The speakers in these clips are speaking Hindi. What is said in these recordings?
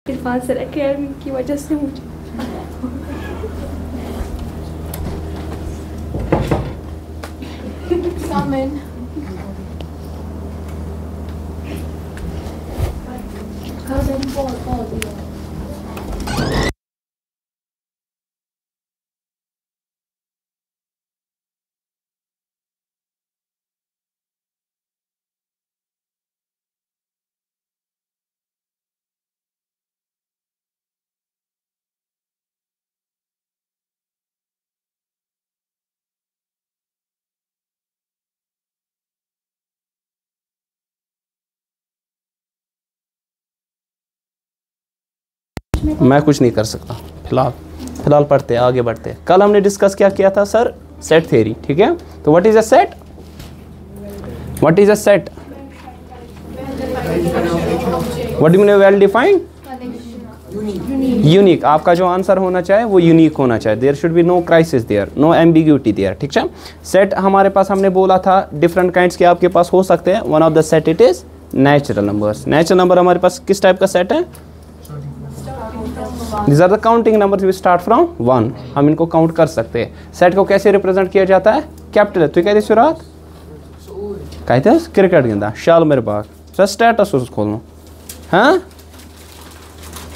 इरफान सर अकेडमी की वजह से मुझे Amen. मैं कुछ नहीं कर सकता फिलहाल पढ़ते हैं, आगे बढ़ते हैं। कल हमने डिस्कस क्या किया था सर? सेट थ्योरी, ठीक है। तो what is a set? What is a set? What do you mean well defined? Unique. आपका जो आंसर होना चाहिए वो यूनिक होना चाहिए। There should be no crisis there, no ambiguity there, ठीक है। सेट हमारे पास हमने बोला था डिफरेंट काइंड्स के आपके पास हो सकते हैं। One of the set it is natural numbers. Natural number हमारे पास किस टाइप का सेट है? These are the counting numbers we start from 1. हम इनको काउंट कर सकते हैं। सेट को कैसे रिप्रेजेंट किया जाता है? कैपिटल। तो कहते शुरुआत कहते हैं क्रिकेट गेंदा शाल मेरे बाग सर स्टेटस खोलना। हाँ,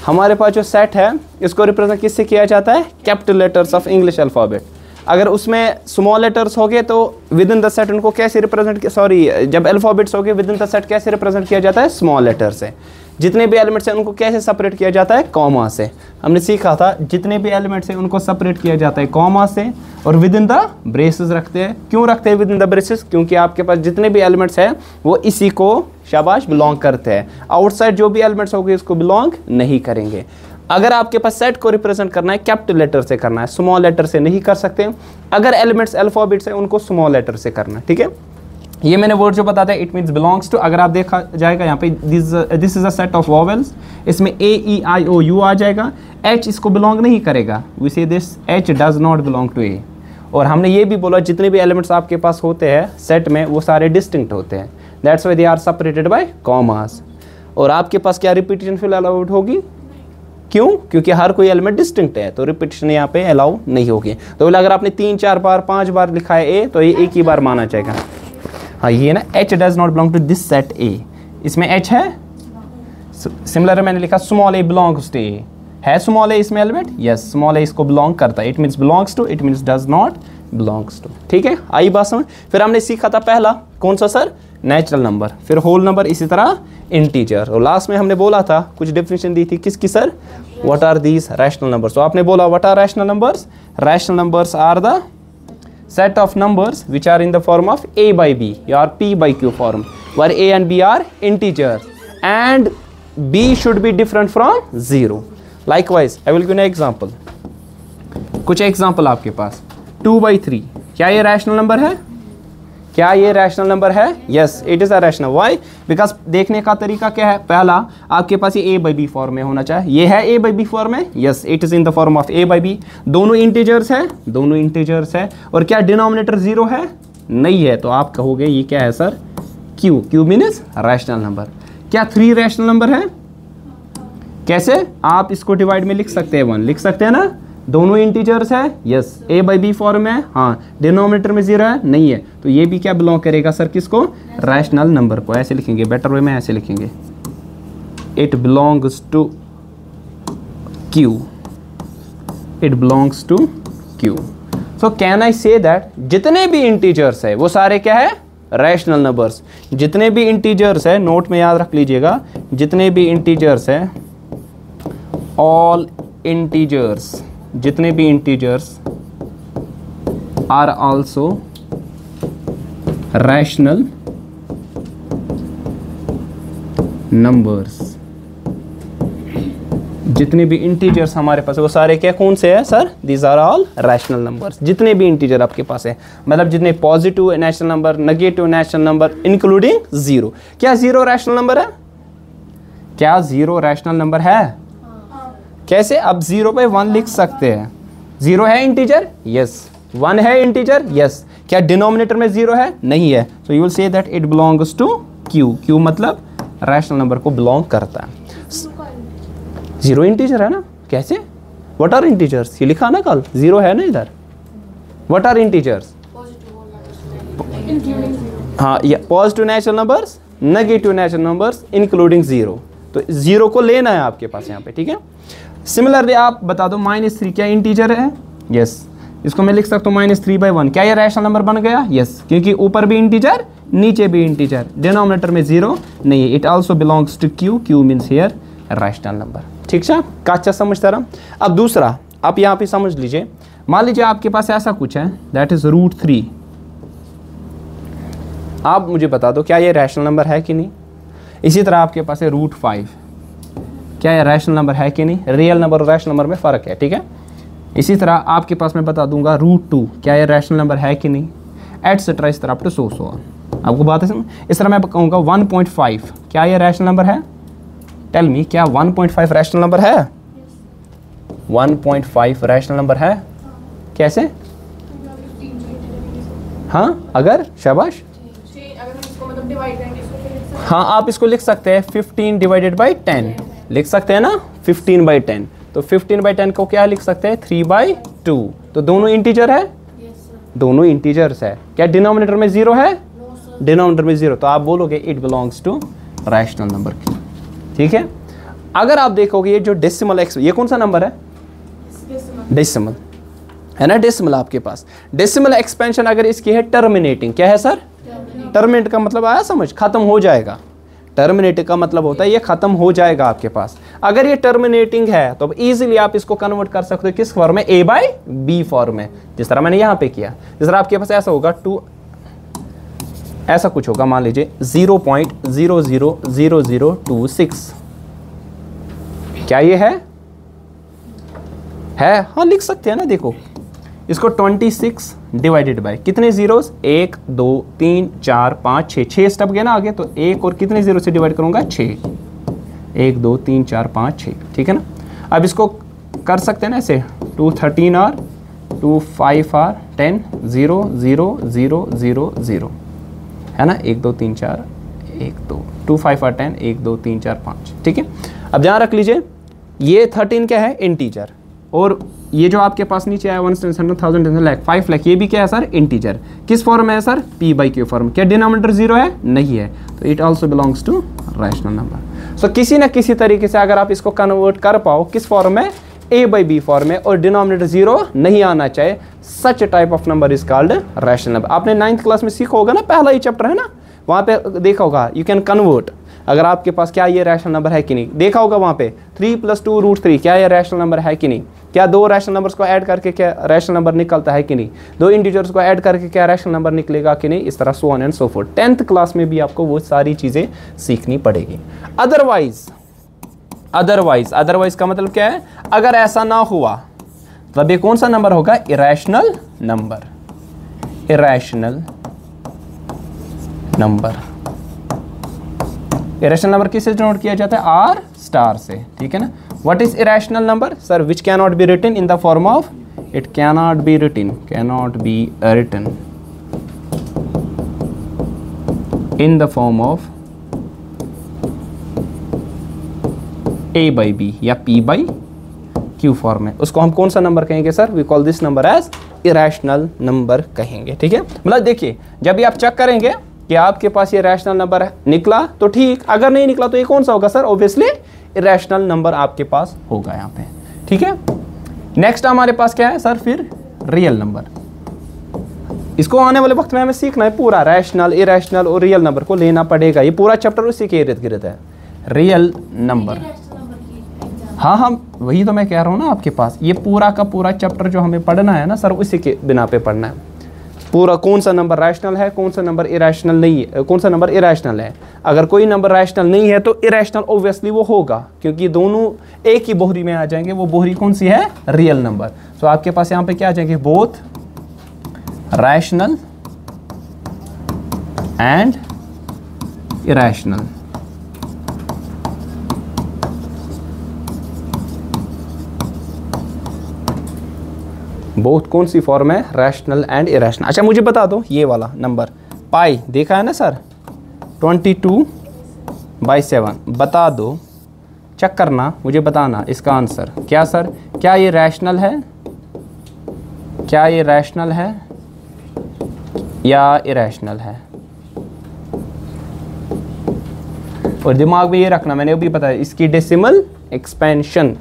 हमारे पास जो सेट है इसको रिप्रेजेंट किससे किया जाता है? Capital letters of English alphabet. अगर उसमें स्मॉल लेटर्स हो गए तो विद इन द सेट उनको कैसे रिप्रेजेंट, सॉरी जब अल्फाबेट्स हो गए विद इन द सेट कैसे रिप्रेजेंट किया जाता है? स्मॉल लेटर से। जितने भी एलिमेंट्स हैं उनको कैसे सेपरेट किया जाता है? कॉमा से। हमने सीखा था जितने भी एलिमेंट्स हैं उनको सेपरेट किया जाता है कॉमा से और विद इन द ब्रेसेस रखते हैं। क्यों रखते हैं विद इन द ब्रेसेस? क्योंकि आपके पास जितने भी एलिमेंट्स हैं वो इसी को शाबाश बिलोंग करते हैं। आउटसाइड जो भी एलिमेंट्स होंगे इसको बिलोंग नहीं करेंगे। अगर आपके पास सेट को रिप्रेजेंट करना है कैपिटल लेटर से करना है, स्मॉल लेटर से नहीं कर सकते। अगर एलिमेंट्स अल्फाबेट्स है उनको स्मॉल लेटर से करना है, ठीक है। ये मैंने वर्ड जो बताया इट मीन्स बिलोंग्स टू। अगर आप देखा जाएगा यहाँ पे this is a set of vowels, इसमें ए ई आई ओ यू आ जाएगा। एच इसको बिलोंग नहीं करेगा, we say this H does not belong to A. और हमने ये भी बोला जितने भी एलिमेंट्स आपके पास होते हैं सेट में वो सारे डिस्टिंक्ट होते हैं, that's why they are separated by commas. और आपके पास क्या रिपीटेशन फिर अलाउड होगी? क्यों? क्योंकि हर कोई एलिमेंट डिस्टिंक्ट है तो रिपीटेशन यहाँ पे अलाउ नहीं होगी। तो अगर आपने 3 4 बार 5 बार लिखा है ए तो ये एक ही बार माना जाएगा। हाँ ये ना H does not belong to this set A, इसमें एच है। सिमिलर मैंने लिखा small a belongs to A, है स्मॉल ए इसमें एलिमेंट? यस, स्मॉल ए इसको बिलोंग करता है। It means belongs to, it means does not belongs to, ठीक है। आई बात समझ। फिर हमने सीखा था पहला कौन सा सर? नेचुरल नंबर, फिर होल नंबर, इसी तरह इंटीजर। और लास्ट में हमने बोला था कुछ डेफिनेशन दी थी किसकी sir? What are these rational numbers. तो आपने बोला what are rational numbers? Rational numbers are the set of numbers which are in the form of a by b or p by q form, where a and b are integers and b should be different from 0. Likewise, I will give an example. कुछ एग्जाम्पल आपके पास 2 by 3, क्या ये रैशनल नंबर है? क्या ये रैशनल नंबर है? Yes, it is a rational. Why? Because देखने का तरीका क्या है? पहला आपके पास ये ए बाई बी फॉर्म में होना चाहिए। ये है ए बाई बी फॉर्म में? Yes, it is in the form of a by b. दोनों इंटीजर्स है, दोनों इंटीजर्स है। और क्या डिनोमिनेटर 0 है? नहीं है। तो आप कहोगे ये क्या है sir? Q. Q means rational number. क्या 3 रैशनल नंबर है? कैसे? आप इसको डिवाइड में लिख सकते हैं 1, लिख सकते हैं ना? दोनों इंटीजर्स है? Yes, a by b form है। हाँ, डिनोमिनेटर में 0 है? नहीं है। तो ये भी क्या बिलोंग करेगा सर? किसको? रैशनल नंबर को। ऐसे लिखेंगे, बेटर वे में ऐसे लिखेंगे, it belongs to Q, it belongs to Q. So can I say that जितने भी इंटीजर्स है वो सारे क्या है? Rational numbers. जितने भी इंटीजर्स है, नोट में याद रख लीजिएगा, जितने भी इंटीजर्स है, ऑल इंटीजर्स, जितने भी integers are also rational numbers. जितने भी इंटीजर्स हमारे पास है वो सारे क्या कौन से है sir? These are all rational numbers. जितने भी इंटीजर आपके पास है, मतलब जितने positive natural number, negative natural number including 0। क्या 0 रैशनल नंबर है? क्या 0 रैशनल नंबर है? कैसे? अब 0 पे 1 लिख सकते हैं। 0 है इंटीजर? यस। 1 है इंटीजर? यस। क्या डिनोमिनेटर में 0 है? नहीं है। So you will say that it belongs to Q. Q मतलब रैशनल नंबर को बिलोंग करता है। 0 इंटीजर है ना, कैसे? व्हाट आर इंटीजर्स, ये लिखा ना कल, 0 है ना इधर। What are integers? हाँ, ये positive natural numbers, negative natural numbers including 0। तो 0 को लेना है आपके पास यहाँ पे, ठीक है। सिमिलरली आप बता दो -3 क्या इंटीजर है? यस, इसको मैं लिख सकता हूँ -3/1। क्या ये रैशनल नंबर बन गया? यस, क्योंकि ऊपर भी इंटीजर नीचे भी इंटीजर, डिनोमिनेटर में 0 नहीं है। It also belongs to Q, Q means here rational number. ठीक है, काचा समझता रहा। अब दूसरा आप यहाँ पे समझ लीजिए, मान लीजिए आपके पास ऐसा कुछ है दैट इज √3। आप मुझे बता दो क्या ये रैशनल नंबर है कि नहीं। इसी तरह आपके पास है √5, क्या ये रैशनल नंबर है कि नहीं। रियल नंबर और रैशनल नंबर में फ़र्क है, ठीक है। इसी तरह आपके पास मैं बता दूंगा √2, क्या ये रैशनल नंबर है कि नहीं, एटसेट्रा, इस तरह सो आपको बात है समझ। इस तरह मैं कहूँगा 1.5, क्या ये रैशनल नंबर है? टेल मी, क्या 1.5 रैशनल नंबर है? 1.5 रैशनल नंबर है, कैसे? हाँ, अगर शाबाश, हाँ आप इसको लिख सकते हैं 15/10 लिख सकते हैं ना, 15/10। तो 15/10 को क्या लिख सकते हैं? 3/2। तो दोनों इंटीजर है, दोनों इंटीजर्स है। क्या डिनोमिनेटर में 0 है? डिनोमिनेटर में 0, तो आप बोलोगे it belongs to rational number की, ठीक है। अगर आप देखोगे ये जो डेसिमल एक्स, ये कौन सा नंबर है? डेसिमल है ना, डेसिमल आपके पास। डेसिमल एक्सपेंशन अगर इसकी है टर्मिनेटिंग, क्या है सर? टर्मिनेट का मतलब आया समझ, खत्म हो जाएगा। टर्मिनेट का मतलब होता है ये खत्म हो जाएगा आपके पास। अगर ये टर्मिनेटिंग है तो इजीली आप इसको कन्वर्ट कर सकते हो किस फॉर्म में? A/B फॉर्म में, जिस तरह मैंने यहाँ पे किया। जिस तरह आपके पास ऐसा होगा 2, ऐसा कुछ होगा, मान लीजिए 0.000026। क्या ये है? हाँ लिख सकते हैं ना, देखो इसको 26 डिवाइडेड बाय कितने जीरोस? 1 2 3 4 5 6, 6 स्टेप गए ना आगे, तो 1 और कितने जीरो से डिवाइड करूंगा? 6। 1 2 3 4 5 6, ठीक है ना। अब इसको कर सकते हैं ना ऐसे, 2 13 और 2 5 और 10 0 0 0 0 0 है ना, 1 2 3 4 1 2 2 5 और 10 1 2 3 4 5, ठीक है। अब ध्यान रख लीजिए ये 13 क्या है? इंटीजर। और ये जो आपके पास नीचे आया 1 10 1000 10 लाख 5 लाख, ये भी क्या है सर? इंटीजर। किस फॉर्म में है सर? P/Q form. क्या डिनोमिनेटर 0 है? नहीं है, तो it also belongs to rational number. So किसी ना किसी तरीके से अगर आप इसको कन्वर्ट कर पाओ किस फॉर्म में? A/B फॉर्म में, और डिनोमिनेटर 0 नहीं आना चाहिए, such type of number is called rational number. आपने 9th क्लास में सीखा होगा ना, पहला ही चैप्टर है ना, वहाँ पे देखा होगा यू कैन कन्वर्ट। अगर आपके पास क्या ये रैशनल नंबर है कि नहीं, देखा होगा वहाँ पे 3 + 2 √3, क्या ये रैशनल नंबर है कि नहीं। क्या 2 रैशनल नंबर्स को ऐड करके क्या रैशनल नंबर निकलता है कि नहीं, 2 इंटीजर्स को ऐड करके क्या रैशनल नंबर निकलेगा कि नहीं, इस तरह so on and so fourth. 10th class में भी आपको वो सारी चीज़ें सीखनी पड़ेगी। अदरवाइज का मतलब क्या है? अगर ऐसा ना हुआ तब ये कौन सा नंबर होगा? Irrational number. Irrational number, irrational number किससे डिनोट किया जाता है? R* से, ठीक है ना। What is irrational number sir? Which can not be written in the form of, it can not be written in the form of A/B या P/Q फॉर्म है। उसको हम कौन सा नंबर कहेंगे sir? We call this number as irrational number कहेंगे, ठीक है। मतलब देखिए जब भी आप चेक करेंगे कि आपके पास ये रैशनल नंबर निकला तो ठीक, अगर नहीं निकला तो ये कौन सा होगा सर? ऑब्वियसली इरेशनल नंबर आपके पास होगा यहाँ पे, ठीक है। नेक्स्ट हमारे पास क्या है सर? फिर रियल नंबर। इसको आने वाले वक्त में हमें सीखना है पूरा, रैशनल, इरेशनल और रियल नंबर को लेना पड़ेगा। ये पूरा चैप्टर उसी के इर्द गिर्द है, रियल नंबर। हाँ, वही तो मैं कह रहा हूँ ना, आपके पास ये पूरा का पूरा चैप्टर जो हमें पढ़ना है ना सर, उसी के बिना पे पढ़ना है पूरा। कौन सा नंबर रैशनल है, कौन सा नंबर इरेशनल नहीं है, कौन सा नंबर इरेशनल है। अगर कोई नंबर रैशनल नहीं है तो इरेशनल ऑब्वियसली वो होगा, क्योंकि दोनों एक ही बोहरी में आ जाएंगे। वो बोहरी कौन सी है? Real number. तो आपके पास यहाँ पे क्या आ जाएंगे? Both rational and irrational. Both कौन सी फॉर्म है? Rational and irrational. अच्छा मुझे बता दो ये वाला नंबर पाई देखा है ना सर, 22/7, बता दो चेक करना, मुझे बताना इसका आंसर क्या सर, क्या ये रैशनल है, क्या ये रैशनल है या इरैशनल है। और दिमाग में ये रखना, मैंने अभी बताया इसकी डेसिमल एक्सपेंशन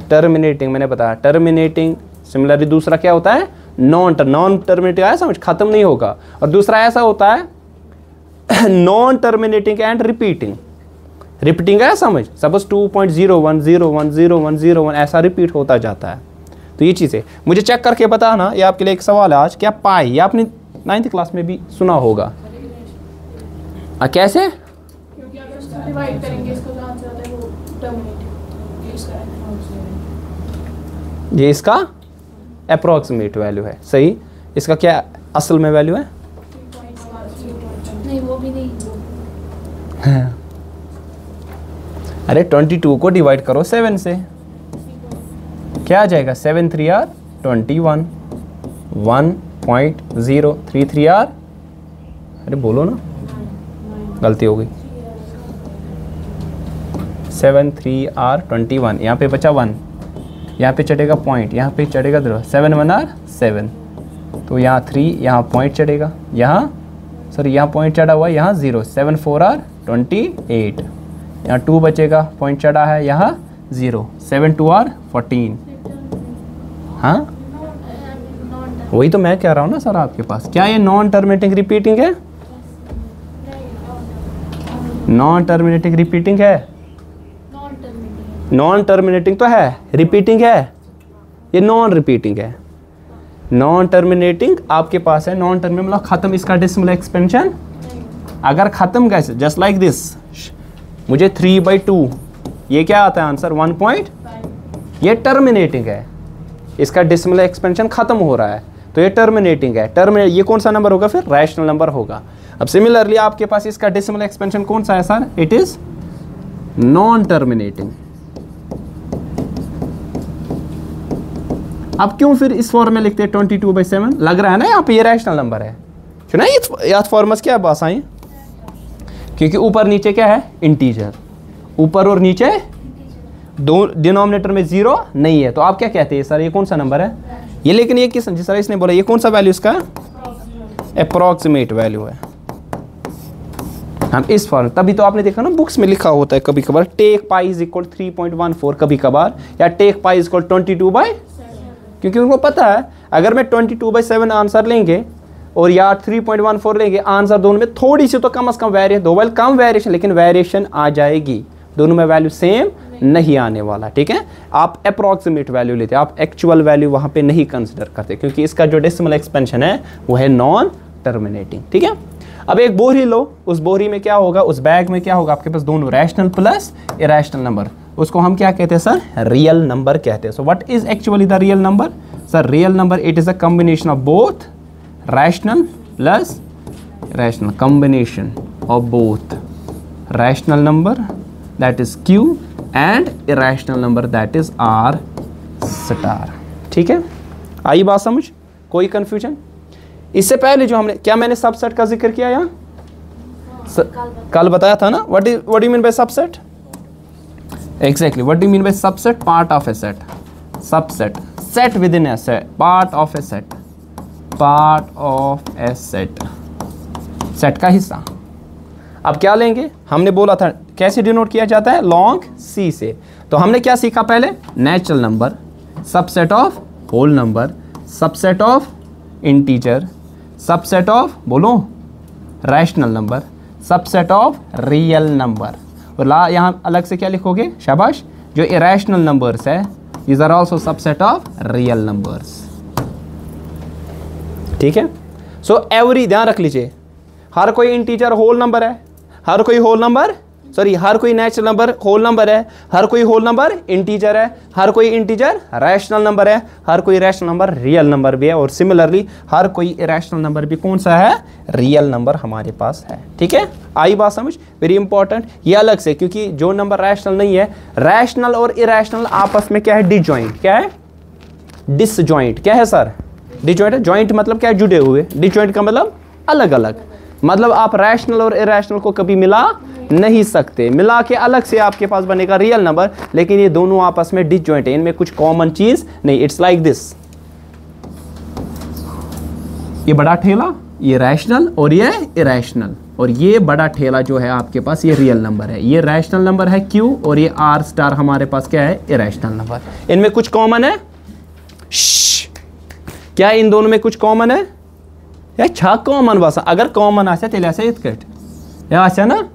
टर्मिनेटिंग, मैंने बताया टर्मिनेटिंग। सिमिलरली दूसरा क्या होता है, नॉन टर्मिनेटिंग, आया समझ, खत्म नहीं होगा। और दूसरा ऐसा होता है non terminating and repeating. Repeating है समझ, सपोज 2.01010101 ऐसा रिपीट होता जाता है। तो ये चीज़ें मुझे चेक करके बताना। ये आपके लिए एक सवाल है आज, क्या पाई, ये आपने 9th क्लास में भी सुना होगा। कैसे, क्योंकि अगर उसको डिवाइड करेंगे इसका जो आंसर आता है वो टर्मिनेटिव, ये इसका अप्रॉक्सीमेट वैल्यू है, सही। इसका क्या असल में वैल्यू है, नहीं वो भी नहीं। अरे 22 को डिवाइड करो 7 से, क्या आ जाएगा, 7 3 आर 21, 1.033 आर, अरे बोलो ना, गलती हो गई, 7 3 आर 21, यहाँ पे बचा 1, यहाँ पे चढ़ेगा पॉइंट, यहाँ पे चढ़ेगा 0, 7 1 आर 7, तो यहाँ 3, यहाँ पॉइंट चढ़ेगा, यहाँ सॉरी यहाँ पॉइंट चढ़ा हुआ है, यहाँ 0, 7 4 आर 28, यहाँ 2 बचेगा, पॉइंट चढ़ा है, यहाँ 0, 7 2 आर 14। हाँ वही तो मैं कह रहा हूँ ना सर आपके पास, क्या ये नॉन टर्मिनेटिंग रिपीटिंग है, नॉन टर्मिनेटिंग रिपीटिंग है, नॉन टर्मिनेटिंग तो है, रिपीटिंग है, ये नॉन रिपीटिंग है। नॉन टर्मिनेटिंग आपके पास है, नॉन टर्मिनेटिंग मतलब खत्म, इसका डेसिमल एक्सपेंशन अगर खत्म कैसे, जस्ट लाइक दिस, मुझे 3/2, ये क्या आता है आंसर 1. ये टर्मिनेटिंग है, इसका डेसिमल एक्सपेंशन खत्म हो रहा है, तो ये टर्मिनेटिंग है। ये कौन सा नंबर होगा फिर, रैशनल नंबर होगा। अब सिमिलरली आपके पास इसका डेसिमल एक्सपेंशन कौन सा है sir, it is non terminating. अब क्यों फिर इस फॉर्म में लिखते हैं 22/7, लग रहा है ना यहाँ पे ये रैशनल नंबर है, सुना ये फॉर्मस क्या बात आई, क्योंकि ऊपर नीचे क्या है, इंटीजर, ऊपर और नीचे दो, डिनोमिनेटर में 0 नहीं है, तो आप क्या कहते हैं सर ये कौन सा नंबर है, ये, लेकिन ये किस सर इसने बोला ये कौन सा वैल्यू इसका, अप्रॉक्सीमेट वैल्यू है। हम इस फॉर्म, तभी तो आपने देखा ना बुक्स में लिखा होता है कभी कभार टेक पाई इज इक्वल 3.14 कभी कभार, या टेक पाई इज इक्वल 22/, क्योंकि उनको पता है अगर मैं 22/7 आंसर लेंगे और या 3.14 लेंगे, आंसर दोनों में थोड़ी सी तो कम से कम वेरिएशन, दो वाले कम वेरिएशन, लेकिन वेरिएशन आ जाएगी, दोनों में वैल्यू सेम नहीं आने वाला, ठीक है। आप अप्रॉक्सीमेट वैल्यू लेते, आप एक्चुअल वैल्यू वहाँ पे नहीं कंसिडर करते, क्योंकि इसका जो डेसिमल एक्सपेंशन है वो है नॉन टर्मिनेटिंग, ठीक है। अब एक बोरी लो, उस बोरी में क्या होगा, उस बैग में क्या होगा, आपके पास दोनों रैशनल प्लस इरैशनल नंबर, उसको हम क्या कहते हैं सर, रियल नंबर कहते हैं। So what is actually the real number sir, real number it is a combination of both rational plus irrational, combination of both rational number that is Q and irrational number that is R star, ठीक है। आई बात समझ, कोई कंफ्यूजन। इससे पहले जो हमने, क्या मैंने सबसेट का जिक्र किया यहाँ, कल बताया था ना, what do you mean by subset, exactly what do you mean by subset, part of A set, subset, set with in A set, part of A set, part of A set, set का हिस्सा। अब क्या लेंगे, हमने बोला था कैसे डिनोट किया जाता है, लॉन्ग सी से, तो हमने क्या सीखा पहले, natural number, subset of whole number, subset of integer, subset of बोलो rational number, subset of real number, और यहाँ अलग से क्या लिखोगे, शाबाश, जो इरैशनल नंबर्स है these are also subset of real numbers, ठीक है। सो एवरी, ध्यान रख लीजिए, हर कोई इंटीजर होल नंबर है, हर कोई होल नंबर, सॉरी हर कोई नेचुरल नंबर होल नंबर है, हर कोई होल नंबर इंटीजर है, हर कोई इंटीजर रैशनल नंबर है, हर कोई रैशनल नंबर रियल नंबर भी है, और सिमिलरली हर कोई इरैशनल नंबर भी कौन सा है, रियल नंबर हमारे पास है, ठीक है। आई बात समझ, वेरी इंपॉर्टेंट, ये अलग से, क्योंकि जो नंबर रैशनल नहीं है, रैशनल और इरैशनल आपस में क्या है, डिसजॉइंट, क्या है, डिसजॉइंट, क्या है सर, डिसजॉइंट है, जॉइंट मतलब क्या है, जुड़े हुए, डिसजॉइंट का मतलब अलग अलग, मतलब आप रैशनल और इरैशनल को कभी मिला नहीं सकते, मिला के अलग से आपके पास बनेगा रियल नंबर, लेकिन ये दोनों आपस में डिसजॉइंट है, इनमें कुछ कॉमन चीज नहीं। इट्स लाइक दिस, ये बड़ा ठेला, ये रैशनल और ये इरेशनल, और ये बड़ा ठेला जो है आपके पास ये रियल नंबर है, ये रैशनल नंबर है Q, और ये R स्टार हमारे पास क्या है, इरेशनल नंबर। इनमें कुछ कॉमन है? क्या इन दोनों में कुछ कॉमन है? या छा कॉमन बस, अगर कॉमन आसे तेल ऐसे इतकट या अच्छा ना,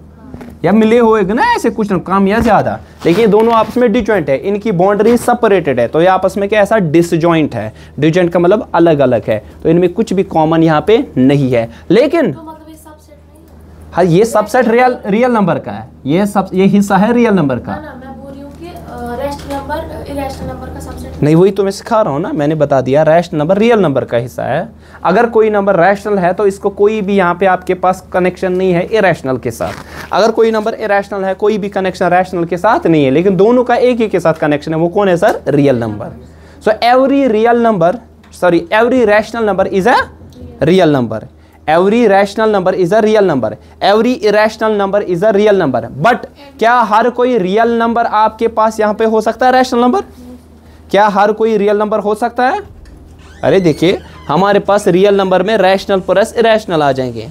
या मिले हुए ना ऐसे कुछ ना कम या ज्यादा, लेकिन ये दोनों आपस में डिसजॉइंट है, इनकी बाउंड्री सेपरेटेड है, तो ये आपस में क्या ऐसा डिसजॉइंट है। डिसजॉइंट का मतलब अलग अलग है, तो इनमें कुछ भी कॉमन यहाँ पे नहीं है। लेकिन तो मतलब ये सबसेट नहीं है? हाँ, ये सबसेट रियल नंबर का है, ये हिस्सा है रियल नंबर का। ना, मैं बोल रही हूँ कि रैशनल नंबर इरेशनल नंबर का सबसेट नहीं, वही तो मैं सिखा रहा हूँ ना, मैंने बता दिया रैशनल नंबर रियल नंबर का हिस्सा है। अगर कोई नंबर रैशनल है तो इसको कोई भी यहाँ पे आपके पास कनेक्शन नहीं है इरेशनल के साथ। अगर कोई नंबर इरेशनल है, कोई भी कनेक्शन रैशनल के साथ नहीं है, लेकिन दोनों का एक ही के साथ कनेक्शन है, वो कौन है sir? Real number. So every rational number is a real number, every rational number is a real number, every irrational number is a real number. But क्या हर कोई रियल नंबर आपके पास यहाँ पे हो सकता है रैशनल नंबर? क्या हर कोई रियल नंबर हो सकता है? अरे देखिए, हमारे पास रियल नंबर में रैशनल प्लस इरेशनल आ जाएंगे।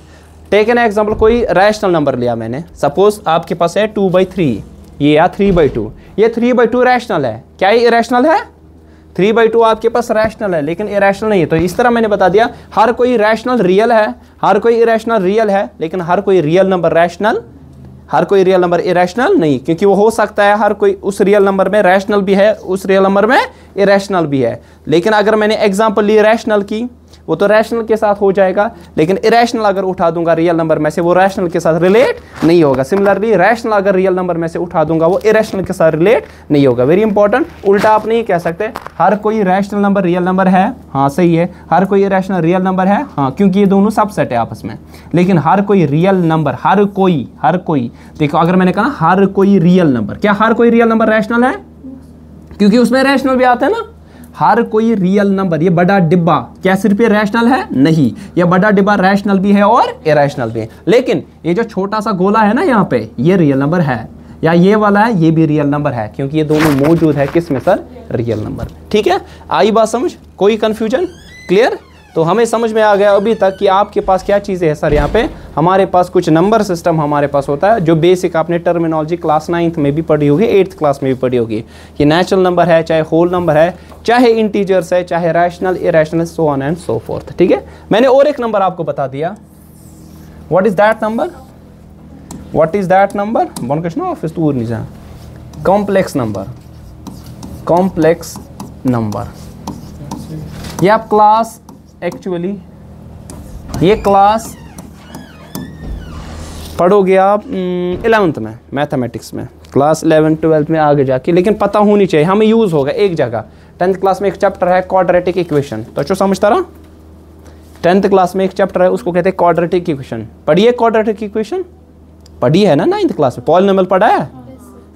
टेक एन एग्जांपल, कोई रैशनल नंबर लिया मैंने, सपोज आपके पास है 2/3, ये या 3/2, ये 3/2 रैशनल है। क्या ये इरेशनल है? 3/2 आपके पास रैशनल है, लेकिन इरेशनल नहीं है। तो इस तरह मैंने बता दिया, हर कोई रैशनल रियल है, हर कोई इरेशनल रियल है, लेकिन हर कोई रियल नंबर रैशनल, हर कोई रियल नंबर इरेशनल नहीं, क्योंकि वो हो सकता है हर कोई उस रियल नंबर में रैशनल भी है, उस रियल नंबर में इरेशनल भी है। लेकिन अगर मैंने एग्जांपल ली रैशनल की, वो तो रैशनल के साथ हो जाएगा, लेकिन इरेशनल अगर उठा दूंगा रियल नंबर में से, वो रैशनल के साथ रिलेट नहीं होगा। सिमिलरली रैशनल अगर रियल नंबर में से उठा दूंगा, वो इरेशनल के साथ रिलेट नहीं होगा। वेरी इंपॉर्टेंट, उल्टा आप नहीं कह सकते हर कोई रैशनल नंबर रियल नंबर है, हाँ सही है, हर कोई इरेशनल रियल नंबर है, हाँ, क्योंकि ये दोनों सबसेट है आपस में। लेकिन हर कोई रियल नंबर, हर कोई देखो, अगर मैंने कहा हर कोई रियल नंबर, क्या हर कोई रियल नंबर रैशनल है? क्योंकि उसमें रैशनल भी आता है ना। हर कोई रियल नंबर, ये बड़ा डिब्बा क्या सिर्फ ये रैशनल है? नहीं, ये बड़ा डिब्बा रैशनल भी है और इरेशनल भी है। लेकिन ये जो छोटा सा गोला है ना यहाँ पे, ये रियल नंबर है, या ये वाला है, ये भी रियल नंबर है, क्योंकि ये दोनों मौजूद है किस में सर? Real number. ठीक है, आई बात समझ? कोई कंफ्यूजन? क्लियर? तो हमें समझ में आ गया अभी तक कि आपके पास क्या चीज़ें हैं सर। यहाँ पे हमारे पास कुछ नंबर सिस्टम हमारे पास होता है, जो बेसिक आपने टर्मिनोलॉजी क्लास 9th में भी पढ़ी होगी, 8th क्लास में भी पढ़ी होगी। ये नेचुरल नंबर है, चाहे होल नंबर है, चाहे इंटीजर्स है, चाहे rational, irrational, so on and so fourth. ठीक है, मैंने और एक नंबर आपको बता दिया। What is that number? What is that number? One question office tour नहीं जा। Complex number, complex number. ये आप क्लास, एक्चुअली ये क्लास पढ़ोगे आप 11th में मैथमेटिक्स में, क्लास 11 12 में आगे जाके, लेकिन पता होनी चाहिए, हमें यूज़ होगा एक जगह। 10th क्लास में एक चैप्टर है क्वाड्रेटिक इक्वेशन, तो अच्छा समझता रहा। 10th क्लास में एक चैप्टर है, उसको कहते हैं क्वाड्रेटिक इक्वेशन। पढ़िए क्वाड्रेटिक इक्वेशन, पढ़ी है ना 9th क्लास में? पॉलिनोमियल पढ़ा है,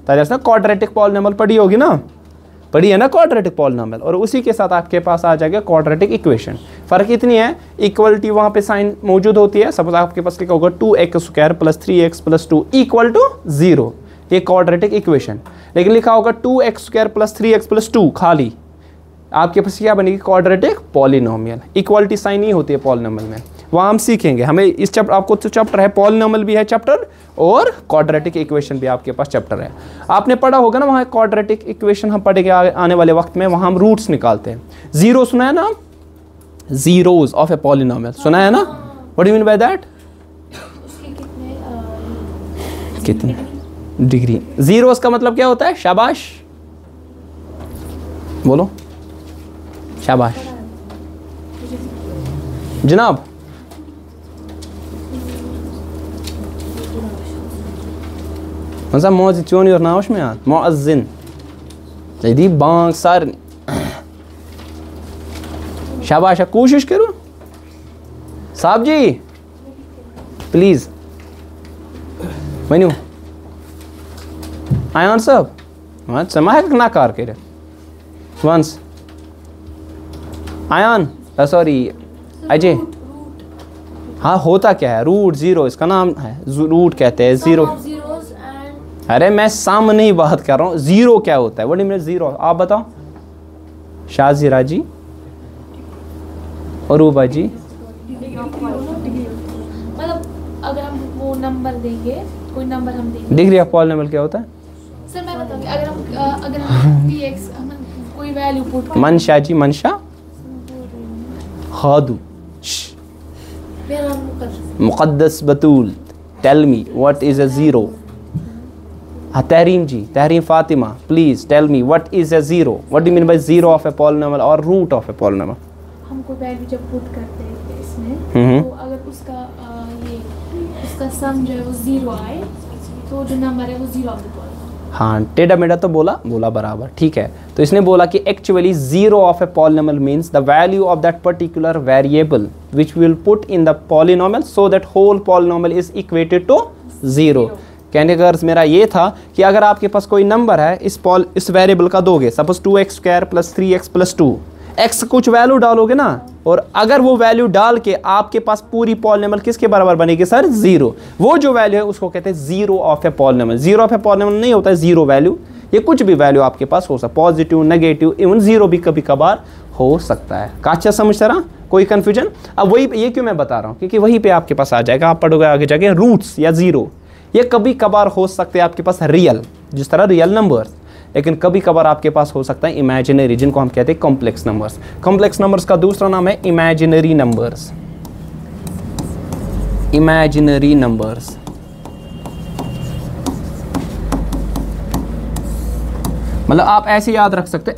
तो क्वाड्रेटिक पॉलिनोमियल पढ़ी होगी ना, पढ़ी है ना क्वाड्रेटिक पॉलिनोमियल, और उसी के साथ आपके पास आ जाएगा क्वाड्रेटिक इक्वेशन। फ़र्क इतनी है, इक्वलिटी वहाँ पे साइन मौजूद होती है। सपोज आपके पास लिखा होगा 2x² + 3x + 2 = 0, ये क्वाड्रेटिक इक्वेशन। लेकिन लिखा होगा 2x² + 3x + 2 खाली, आपके पास क्या बनेगी? Quadratic polynomial. इक्वलिटी साइन नहीं होती है पॉलिनोमियल में, वहाँ हम सीखेंगे। हमें इस चैप्टर, आपको तो चैप्टर है पॉलिनोमियल भी है चैप्टर, और क्वाड्रेटिक इक्वेशन भी आपके पास चैप्टर है। आपने पढ़ा होगा ना वहाँ क्वाड्रेटिक इक्वेशन, हम पढ़ेंगे आने वाले वक्त में, वहाँ हम रूट्स निकालते हैं। जीरो सुना है ना? जीरोज ऑफ ए पॉलिनोमियल सुना है ना? What do you mean by that? कितने डिग्री? जीरोस का मतलब क्या होता है? शाबाश बोलो, शाबाश जनाब। मतलब मोज चोन योर नाउश में आत मुअज्जिन जदी बांग सार। शाबाश, कोशिश करो साहब जी, प्लीज वनु आयन साहब वन समाह ना कार करे वंस आयन, सॉरी अजय। हाँ, होता क्या है? रूट जीरो इसका नाम है, रूट कहते हैं। जीरो अरे मैं सामने ही बात कर रहा हूँ। जीरो क्या होता है? What mean zero? आप बताओ शाजिरा जी और रूबा जी। मतलब अगर हम वो नंबर देंगे, कोई नंबर हम देंगे, डिग्री ऑफ पॉलिनोमियल क्या होता है? सर मैं बताऊंगी, अगर हम px हम कोई वैल्यू पुट करें, मनशा जी, मनशा हादू मेरा नाम Muqaddas Batool, tell me what is a zero. हाँ Tahreem ji, Tahreem Fatima, please tell me what is a zero. What do mean by zero of a polynomial और रूट ऑफ ए पॉलिनोमियल? हम कोई वैल्यू जब पुट करते हैं इसमें, तो अगर उसका उसका सम जो है वो जीरो आए, तो जो नंबर है वो जीरो ऑफ द पॉलिनोमियल। हाँ टेढ़ा मेढ़ा तो बोला बराबर, ठीक है। तो इसने बोला कि actually zero of a polynomial means the value of that particular variable which will put in the polynomial so that whole polynomial is equated to zero. कहने का अर्थ मेरा ये था कि अगर आपके पास कोई नंबर है, इस वेरिएबल का दोगे, सपोज 2x² + 3x + 2, x कुछ वैल्यू डालोगे ना, और अगर वो वैल्यू डाल के आपके पास पूरी पॉलिनोमियल किसके बराबर बनेगी सर? जीरो। वो जो वैल्यू है उसको कहते हैं zero of a polynomial. Zero of a polynomial नहीं होता है जीरो वैल्यू, ये कुछ भी वैल्यू आपके पास हो सकता है, पॉजिटिव, नेगेटिव, इवन जीरो भी कभी कभार हो सकता है। काचा समझ रहा? कोई कंफ्यूजन? अब वही ये क्यों मैं बता रहा हूँ, क्योंकि वहीं पे आपके पास आ जाएगा, आप पढ़ोगे आगे जाके रूट्स या जीरो, ये कभी कभार हो सकते हैं आपके पास रियल, जिस तरह रियल नंबर्स, लेकिन कभी कभार आपके पास हो सकता है इमेजिनरी, जिनको हम कहते हैं कॉम्प्लेक्स नंबर्स। कॉम्प्लेक्स नंबर्स का दूसरा नाम है इमेजिनरी नंबर्स। इमेजिनरी नंबर्स मतलब आप ऐसे याद रख सकते हैं,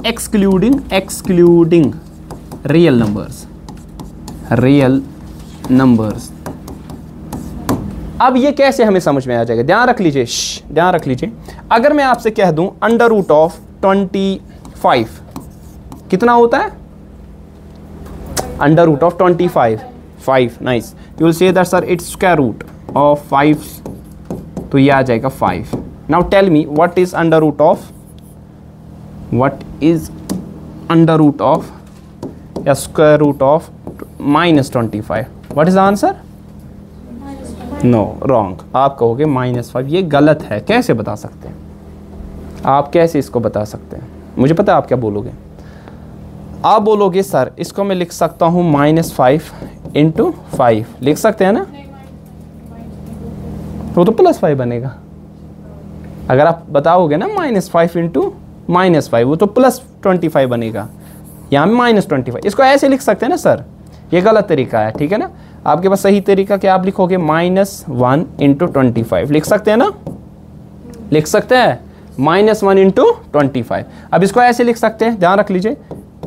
excluding real numbers, real numbers. अब ये कैसे हमें समझ में आ जाएगा? ध्यान रख लीजिए, ध्यान रख लीजिए। अगर मैं आपसे कह दूं √25 कितना होता है? √25 5, nice. You will say that sir it's square root of 5, तो ये आ जाएगा 5। Now tell me what is √, या square root of -25? What is the answer? No, wrong. आप कहोगे -5, ये गलत है। कैसे बता सकते हैं आप? कैसे इसको बता सकते हैं? मुझे पता है आप क्या बोलोगे। आप बोलोगे सर इसको मैं लिख सकता हूँ -5 × 5, लिख सकते हैं ना? वो तो +5 बनेगा। अगर आप बताओगे ना -5 × -5, वो तो +25 बनेगा। यहाँ -25, इसको ऐसे लिख सकते हैं ना सर? ये गलत तरीका है, ठीक है ना? आपके पास सही तरीका क्या, आप लिखोगे -1 × 25, लिख सकते हैं ना? लिख सकते हैं -1 × 25। अब इसको ऐसे लिख सकते हैं, ध्यान रख लीजिए,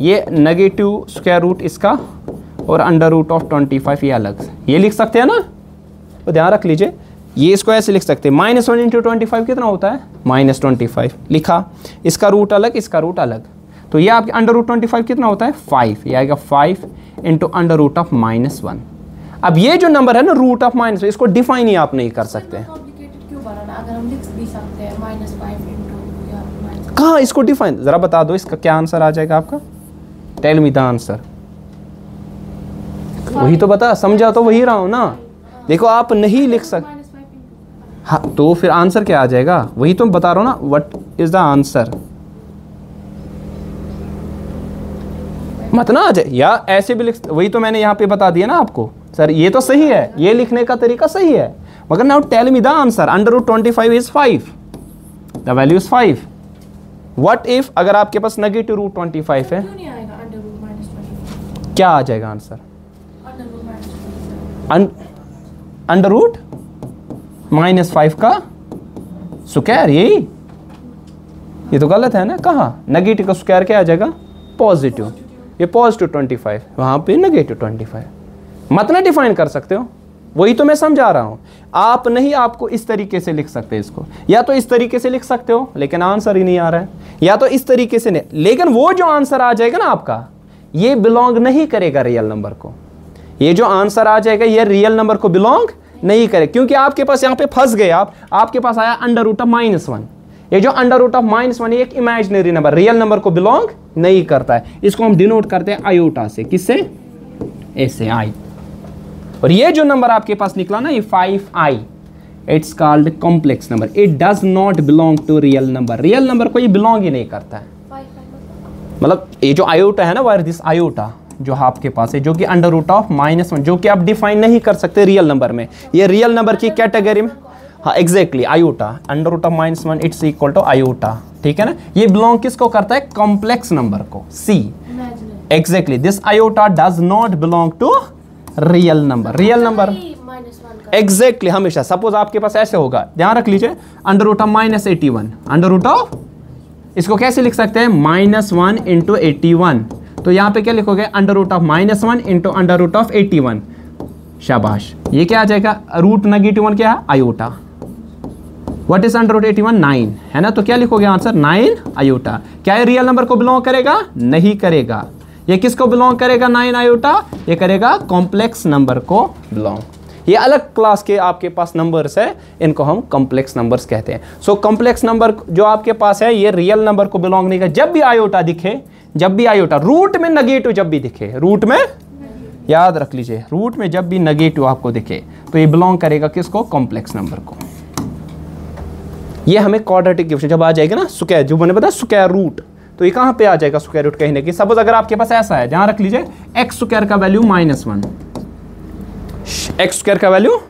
ये नेगेटिव स्क्वायर रूट इसका और √25 ये अलग, ये लिख सकते हैं ना? तो ध्यान रख लीजिए, ये इसको ऐसे लिख सकते हैं, -1 × 25 कितना होता है? -25 लिखा, इसका रूट अलग, इसका रूट अलग, तो ये आपके √25 कितना होता है? 5, ये आएगा 5 × √−1। अब ये जो नंबर है ना √−1, इसको डिफाइन ही आप नहीं कर सकते। कॉम्प्लिकेटेड क्यों बनाना, अगर हम लिख भी सकते हैं -5 × कहाँ इसको डिफाइन, जरा बता दो इसका क्या आंसर आ जाएगा आपका? Tell me the answer. वही तो बता, समझा तो वही रहा हूं ना। देखो आप नहीं लिख सकते, हाँ तो फिर आंसर क्या आ जाएगा? वही तो बता रहा हूं ना, व्हाट इज द आंसर। मत ना आ जाए, या ऐसे भी लिख, वही तो मैंने यहाँ पे बता दिया ना आपको सर, ये तो सही है, ये लिखने का तरीका सही है, मगर now tell me the answer. √25 is 5, the value is 5। What if अगर आपके पास नेगेटिव √25 है, क्यों नहीं आएगा √-25? क्या आ जाएगा आंसर? √-5 का स्क्वायर, यही? ये तो गलत है ना। कहाँ नेगेटिव का स्क्वायर क्या आ जाएगा? पॉजिटिव। ये +25, वहाँ पे -25। मत ना डिफाइन कर सकते हो, वही तो मैं समझा रहा हूँ। आप नहीं, आपको इस तरीके से लिख सकते हैं इसको, या तो इस तरीके से लिख सकते हो लेकिन आंसर ही नहीं आ रहा है, या तो इस तरीके से नहीं, लेकिन वो जो आंसर आ जाएगा ना आपका, ये बिलोंग नहीं करेगा रियल नंबर को। ये जो आंसर आ जाएगा ये रियल नंबर को बिलोंग नहीं करे, क्योंकि आपके पास यहाँ पे फंस गए आप, आपके पास आया √-1। ये जो √-1 एक इमेजिनरी नंबर, रियल नंबर को बिलोंग नहीं करता है। इसको हम डिनोट करते हैं आयोटा से, किससे? ऐसे, आई। और ये जो नंबर आपके पास निकला ना, ये 5i, it's called complex number. It does not belong to real number. Real number को ये बिलोंग ही नहीं करता है। मतलब ये जो आयोटा है ना, वायर दिस आयोटा जो आपके पास है, जो कि अंडर रूट ऑफ -1, जो कि आप डिफाइन नहीं कर सकते रियल नंबर में, ये रियल नंबर की कैटेगरी में, हाँ exactly iota under root of -1 it's equal to iota, ठीक है ना। ये बिलोंग किसको करता है? कॉम्प्लेक्स नंबर को। See exactly this iota does not belong to real number. Real number exactly हमेशा, सपोज आपके पास ऐसे होगा, ध्यान रख लीजिए, under root of -81, under root of, इसको कैसे लिख सकते हैं? -1 इंटू 81। तो यहाँ पे क्या लिखोगे? Under root of -1 into under root of 81। शाबाश, ये क्या आ जाएगा? रूट -1 क्या है? Iota. What is under root 81? 9 है ना। तो क्या लिखोगे आंसर? 9 आयोटा। क्या ये रियल नंबर को बिलोंग करेगा? नहीं करेगा। ये किसको बिलोंग करेगा? 9 आयोटा, ये करेगा कॉम्प्लेक्स नंबर को बिलोंग। ये अलग क्लास के आपके पास नंबर्स है, इनको हम कॉम्प्लेक्स नंबर्स कहते हैं। सो कॉम्प्लेक्स नंबर जो आपके पास है ये रियल नंबर को बिलोंग नहीं करेगा। जब भी आयोटा दिखे, जब भी आयोटा रूट में नेगेटिव जब भी दिखे, रूट में याद रख लीजिए, रूट में जब भी नेगेटिव आपको दिखे तो ये बिलोंग करेगा किसको? कॉम्प्लेक्स नंबर को। ये हमें क्वाड्रेटिक इक्वेशन जब आ जाएगी ना, स्क्वायर, जो मैंने बताया स्क्वायर रूट, तो ये कहाँ पे आ जाएगा? स्क्वायर रूट कहीं ना कहीं। सपोज अगर आपके पास ऐसा है, ध्यान रख लीजिए, एक्स स्क्वायर का वैल्यू -1, एक्स स्क्वायर का वैल्यू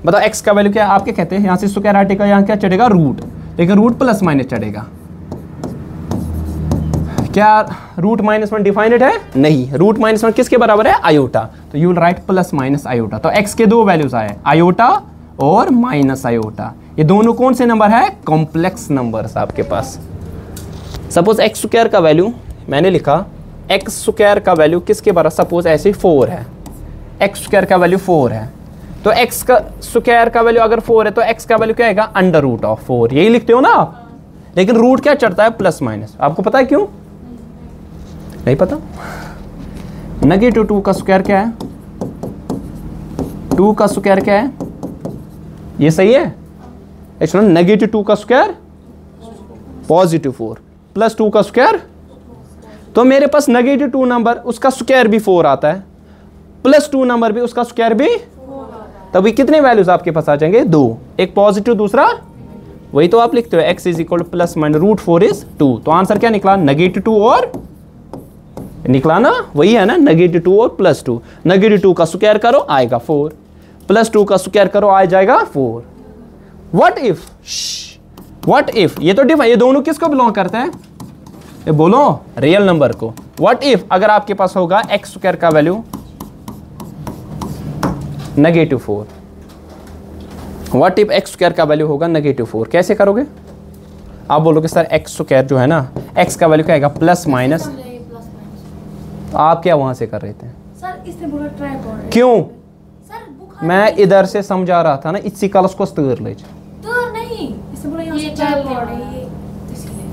बताओ, एक्स का वैल्यू क्या आपके कहते हैं? यहाँ से स्क्वायर हटेगा, यहाँ क्या चढ़ेगा? रूट, लेकिन रूट प्लस माइनस चढ़ेगा। क्या रूट -1 डिफाइंड है? नहीं। रूट -1 किसके बराबर है? आयोटा। तो you will write plus minus iota. तो एक्स के दो वैल्यूज आए, आयोटा और माइनस आयोटा। ये दोनों कौन से नंबर है? कॉम्प्लेक्स नंबर्स आपके पास। सपोज एक्स स्क्वायर का वैल्यू मैंने लिखा, एक्स स्क्वायर का वैल्यू किसके बराबर? सपोज ऐसे 4 है, एक्स स्क्वायर का वैल्यू 4 है, तो एक्स का स्क्वायर का वैल्यू अगर 4 है तो एक्स का वैल्यू क्या आएगा? Under root of 4। यही लिखते हो ना आप, लेकिन रूट क्या चढ़ता है? Plus minus. आपको पता है क्यों? नहीं पता? -2 का स्क्वायर क्या है? 2 का स्क्वायर क्या है? ये सही है? -2 का स्क्वायर +4 प्लस 2 का स्क्वायर, तो मेरे पास -2 नंबर उसका स्क्वायर भी 4 आता है, +2 नंबर भी उसका स्क्वायर भी, तभी कितने वैल्यूज आपके पास आ जाएंगे? 2, एक पॉजिटिव दूसरा, वही तो आप लिखते हो x is equal plus minus √4 is 2। तो आंसर क्या निकला? -2 और निकला ना, वही है ना, -2 और +2। -2 का स्क्वायर करो आएगा 4, +2 का स्क्वायर करो आ जाएगा 4। व्हाट इफ ये तो डिफाइन, ये दोनों किसको बिलोंग करते हैं? ये बोलो रियल नंबर को। व्हाट इफ अगर आपके पास होगा एक्स स्क्वायर का value -4, what if x square का वैल्यू होगा -4, कैसे करोगे? आप बोलोगे सर एक्स स्क्वायर जो है ना, एक्स का वैल्यू क्या आएगा? Plus minus. आप क्या वहां से कर रहे थे? सर इसने बोला ट्राइपॉड। क्यों? सर मैं इधर से समझा रहा था ना, इसी कलस को स्तर ले। तो नहीं, इसने बोला यहाँ से ट्राइपॉड है ये, इसलिए।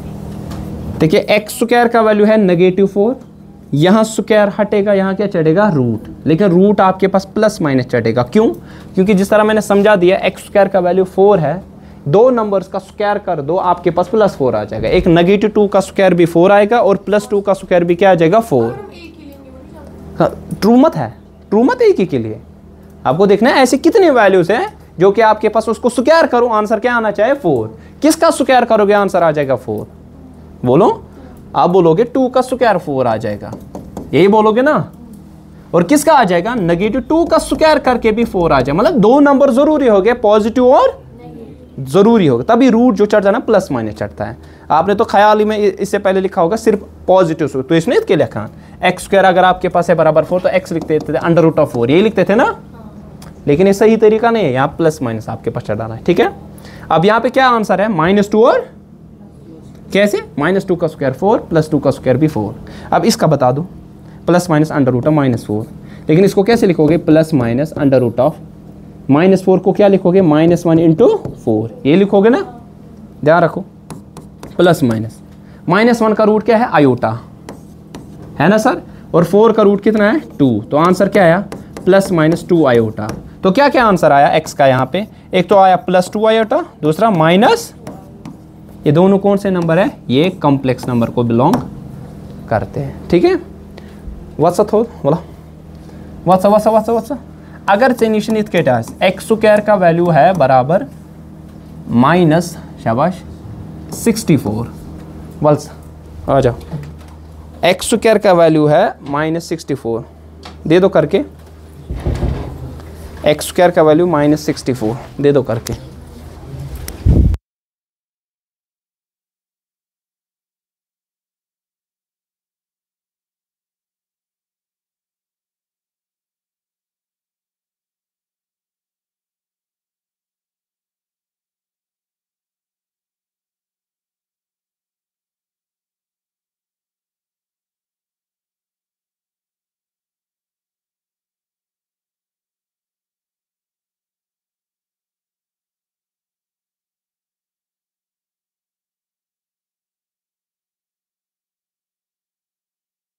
देखिए एक्स स्क्वायर का वैल्यू है -4, यहाँ स्क्वायर हटेगा, यहाँ क्या चढ़ेगा? रूट, लेकिन रूट आपके पास प्लस माइनस चढ़ेगा। क्यों? क्योंकि जिस तरह मैंने समझा दिया, एक्स स्क्वायर का वैल्यू 4 है, दो नंबर्स का स्क्वायर कर दो आपके पास +4 आ जाएगा। एक -2 का स्क्वायर भी 4 आएगा और +2 का स्क्वायर भी क्या आ जाएगा? 4। ट्रू मत है, ट्रू मत एक ही के लिए आपको देखना है। ऐसे कितने वैल्यूज हैं जो कि आपके पास, उसको स्क्वायर करो, आंसर क्या आना चाहिए? 4। किसका स्क्वायर करोगे आंसर आ जाएगा 4? बोलो, आप बोलोगे 2 का स्क्वायर 4 आ जाएगा, यही बोलोगे ना। और किसका आ जाएगा? -2 का स्क्वायर करके भी 4 आ जाए। मतलब दो नंबर जरूरी हो गए, पॉजिटिव और जरूरी होगा, तभी रूट जो चढ़ जाना प्लस माइनस चढ़ता है। आपने तो ख्याल ही में इससे पहले लिखा होगा सिर्फ पॉजिटिव, तो इसमें इसके लिखा एक्स स्क्वायर अगर आपके पास है बराबर 4 तो एक्स लिखते थे √4, यही लिखते थे ना। लेकिन ये सही तरीका नहीं है, यहाँ प्लस माइनस आपके पास चढ़ाना है, ठीक है। अब यहाँ पे क्या आंसर है? -2 और कैसे? -2 का स्क्वायर 4 +2 का स्क्वायर भी 4। अब इसका बता दो, प्लस माइनस √4, लेकिन इसको कैसे लिखोगे? प्लस माइनस √-4 को क्या लिखोगे? -1 × 4, ये लिखोगे ना, ध्यान रखो। प्लस माइनस -1 का रूट क्या है? आयोटा है ना सर, और 4 का रूट कितना है? 2। तो आंसर क्या आया? +-2 आयोटा। तो क्या क्या आंसर आया एक्स का? यहाँ पे एक तो आया +2 आयोटा, दूसरा माइनस, ये दोनों कौन से नंबर है? ये कॉम्प्लेक्स नंबर को बिलोंग करते हैं, ठीक है। व्हाट्सअप बोला व्हाट्सअप अगर नीचे इत के एक्स स्क्वायर का वैल्यू है बराबर माइनस शाबाश 64 वल्स आ जाओ, एक्स स्क्वायर का वैल्यू है -64 दे दो करके, एक्स स्क्वायर का वैल्यू -64 दे दो करके।